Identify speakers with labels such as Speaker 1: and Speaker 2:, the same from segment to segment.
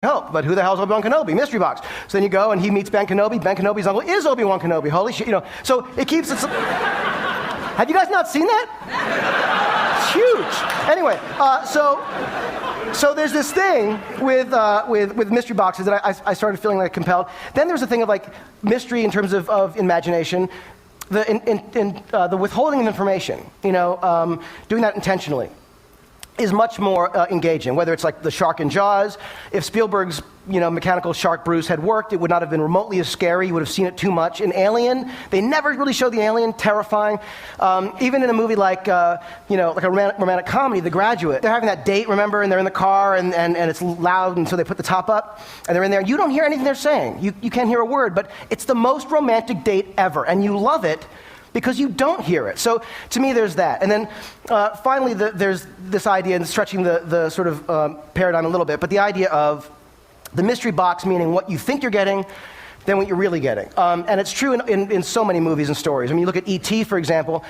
Speaker 1: Hope, but who the hell is Obi-Wan Kenobi? Mystery box. So then you go and he meets Ben Kenobi. Ben Kenobi's uncle is Obi-Wan Kenobi. Holy shit, So it keeps it. Have you guys not seen that? It's huge. Anyway, so there's this thing with mystery boxes that I started feeling like compelled. Then there's a thing of like mystery in terms of imagination, the withholding of information. Doing that intentionally is much more engaging, whether it's like the shark in Jaws. If Spielberg's mechanical shark Bruce had worked, it would not have been remotely as scary. You would have seen it too much. In Alien, they never really show the alien, terrifying. Even in a movie like a romantic comedy, The Graduate, they're having that date, remember, and they're in the car, and it's loud, and so they put the top up, and they're in there, and you don't hear anything they're saying. You can't hear a word, but it's the most romantic date ever, and you love it, because you don't hear it. So to me, there's that. And then finally, there's this idea, and stretching the sort of paradigm a little bit, but the idea of the mystery box, meaning what you think you're getting than what you're really getting. And it's true in so many movies and stories. I mean, you look at E.T., for example.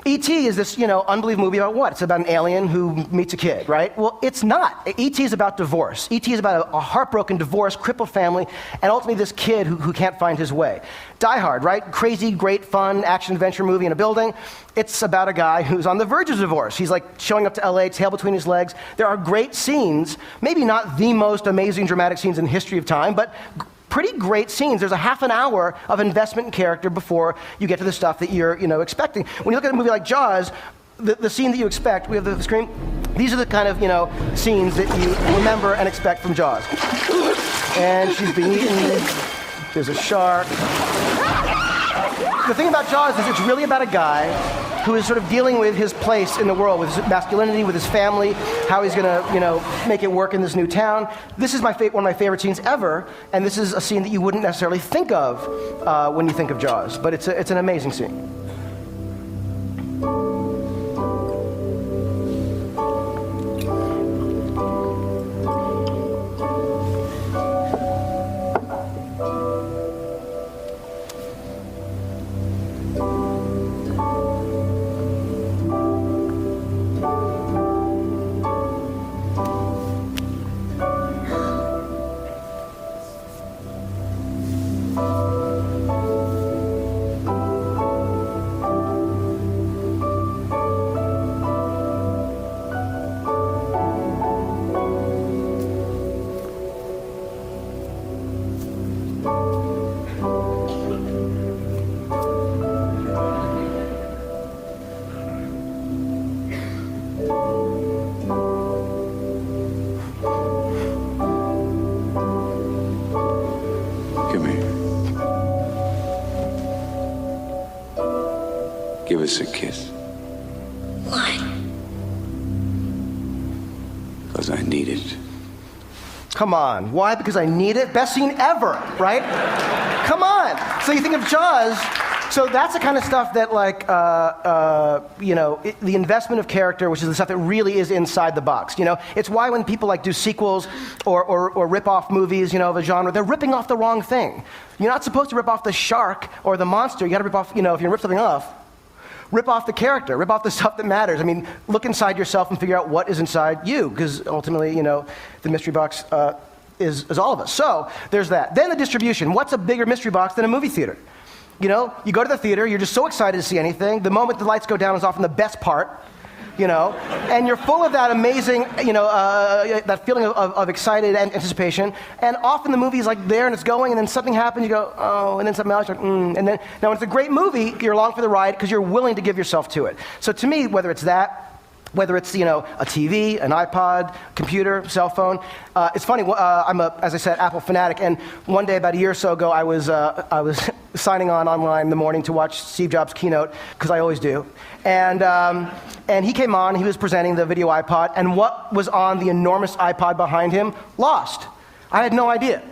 Speaker 1: E.T. is this, unbelievable movie about what? It's about an alien who meets a kid, right? Well, it's not. E.T. is about divorce. E.T. is about a heartbroken, divorced, crippled family, and ultimately this kid who can't find his way. Die Hard, right? Crazy, great, fun, action-adventure movie in a building. It's about a guy who's on the verge of divorce. He's like showing up to L.A., tail between his legs. There are great scenes, maybe not the most amazing, dramatic scenes in the history of time, but pretty great scenes. There's a half an hour of investment in character before you get to the stuff that you're expecting. When you look at a movie like Jaws, the scene that you expect, we have the screen, these are the kind of scenes that you remember and expect from Jaws. And she's being eaten, there's a shark. The thing about Jaws is it's really about a guy who is sort of dealing with his place in the world, with his masculinity, with his family, how he's going to, make it work in this new town. This is one of my favorite scenes ever, and this is a scene that you wouldn't necessarily think of when you think of Jaws, but it's an amazing scene.
Speaker 2: Give us a kiss.
Speaker 3: Why?
Speaker 2: Because I need it.
Speaker 1: Come on. Why? Because I need it? Best scene ever, right? Come on. So you think of Jaws. So that's the kind of stuff that, the investment of character, which is the stuff that really is inside the box. It's why when people do sequels or rip off movies, of a genre, they're ripping off the wrong thing. You're not supposed to rip off the shark or the monster. You got to rip off, if you're going to rip something off, rip off the character, rip off the stuff that matters. I mean, look inside yourself and figure out what is inside you, because ultimately, the mystery box is all of us. So there's that. Then the distribution. What's a bigger mystery box than a movie theater? You go to the theater, you're just so excited to see anything. The moment the lights go down is often the best part, and you're full of that amazing, that feeling of excited anticipation. And often the movie's there and it's going, and then something happens, you go, oh, and then something else, and then, now when it's a great movie, you're along for the ride because you're willing to give yourself to it. So to me, whether it's that, whether it's, a TV, an iPod, computer, cell phone. It's funny, I'm as I said, Apple fanatic, and one day about a year or so ago, I was signing on online in the morning to watch Steve Jobs' keynote, because I always do. And he came on, he was presenting the video iPod, and what was on the enormous iPod behind him? Lost. I had no idea.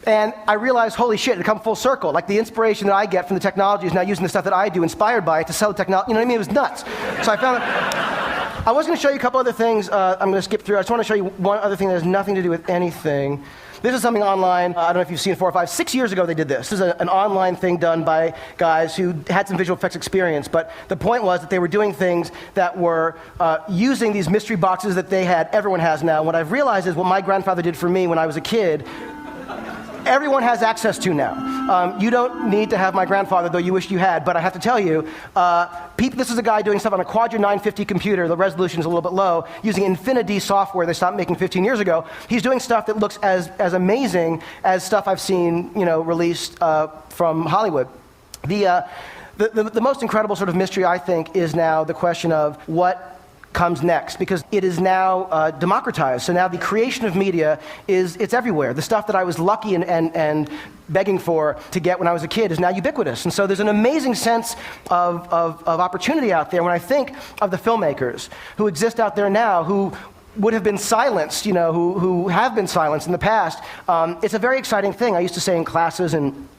Speaker 1: And I realized, holy shit, it had come full circle. The inspiration that I get from the technology is now using the stuff that I do, inspired by it, to sell the technology. You know what I mean? It was nuts. So I found I was going to show you a couple other things. I'm going to skip through. I just want to show you one other thing that has nothing to do with anything. This is something online. I don't know if you've seen 4 or 5, 6 years ago they did this. This is an online thing done by guys who had some visual effects experience, but the point was that they were doing things that were using these mystery boxes that they had, everyone has now. What I've realized is what my grandfather did for me when I was a kid, everyone has access to now. You don't need to have my grandfather, though you wish you had, but I have to tell you, this is a guy doing stuff on a Quadra 950 computer. The resolution is a little bit low, using Infinity software they stopped making 15 years ago. He's doing stuff that looks as amazing as stuff I've seen, released from Hollywood. The most incredible sort of mystery, I think, is now the question of what comes next, because it is now democratized. So now the creation of media it's everywhere. The stuff that I was lucky and begging for to get when I was a kid is now ubiquitous. And so there's an amazing sense of opportunity out there when I think of the filmmakers who exist out there now who would have been silenced, who have been silenced in the past. It's a very exciting thing. I used to say in classes and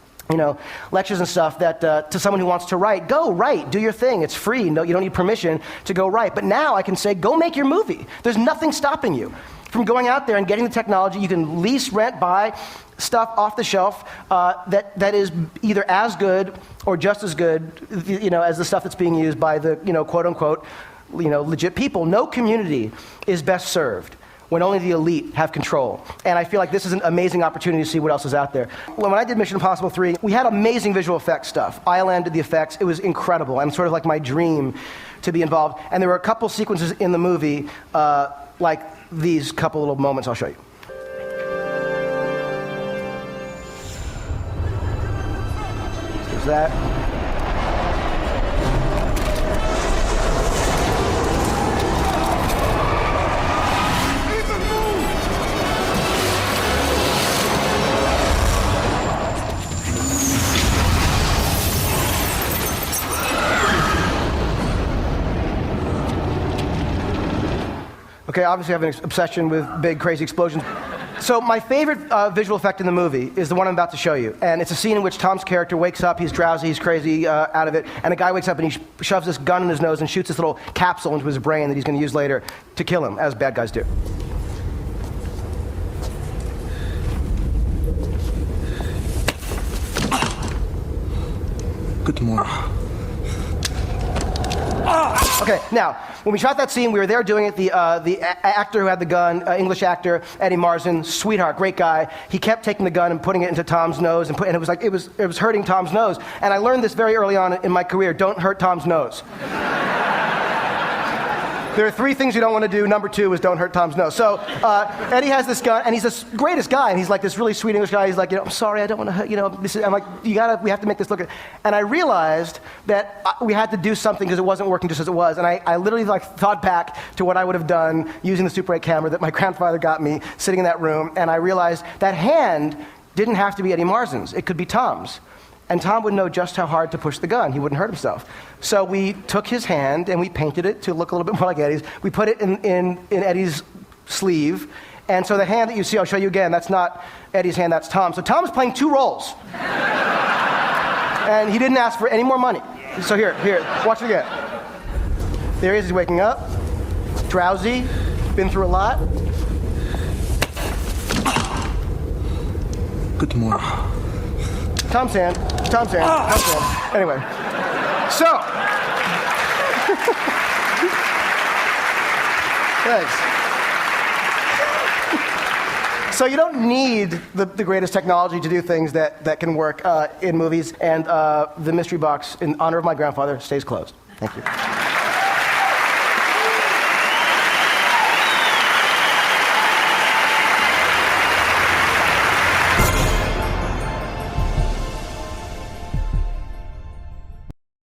Speaker 1: lectures and stuff that to someone who wants to write, go write, do your thing. It's free. No, you don't need permission to go write. But now I can say, go make your movie. There's nothing stopping you from going out there and getting the technology. You can lease, rent, buy stuff off the shelf that is either as good or just as good, as the stuff that's being used by the, quote unquote, legit people. No community is best served when only the elite have control. And I feel like this is an amazing opportunity to see what else is out there. When I did Mission Impossible 3, we had amazing visual effects stuff. Island did the effects. It was incredible. And sort of like my dream to be involved. And there were a couple sequences in the movie, like these couple little moments I'll show you. There's that. Okay, obviously I have an obsession with big, crazy explosions. So my favorite visual effect in the movie is the one I'm about to show you. And it's a scene in which Tom's character wakes up, he's drowsy, he's crazy out of it, and a guy wakes up and he shoves this gun in his nose and shoots this little capsule into his brain that he's going to use later to kill him, as bad guys do.
Speaker 4: Good morning.
Speaker 1: Okay, now, when we shot that scene, we were there doing it. The actor who had the gun, English actor, Eddie Marsan, sweetheart, great guy. He kept taking the gun and putting it into Tom's nose, and it was like it was hurting Tom's nose. And I learned this very early on in my career: don't hurt Tom's nose. There are 3 things you don't want to do. Number 2 is don't hurt Tom's nose. So Eddie has this gun, and he's the greatest guy, and he's like this really sweet English guy. He's like, I'm sorry, I don't want to hurt, I'm like, we have to make this look good. And I realized that we had to do something because it wasn't working just as it was. And I literally thought back to what I would have done using the Super 8 camera that my grandfather got me sitting in that room, and I realized that hand didn't have to be Eddie Marsan's. It could be Tom's. And Tom would know just how hard to push the gun. He wouldn't hurt himself. So we took his hand and we painted it to look a little bit more like Eddie's. We put it in Eddie's sleeve. And so the hand that you see, I'll show you again, that's not Eddie's hand, that's Tom. So Tom's playing 2 roles. And he didn't ask for any more money. So here, watch it again. There he is, he's waking up, drowsy, been through a lot.
Speaker 4: Good morning.
Speaker 1: Tom's hand. Anyway, so. Thanks. So you don't need the greatest technology to do things that can work in movies, and the mystery box, in honor of my grandfather, stays closed. Thank you.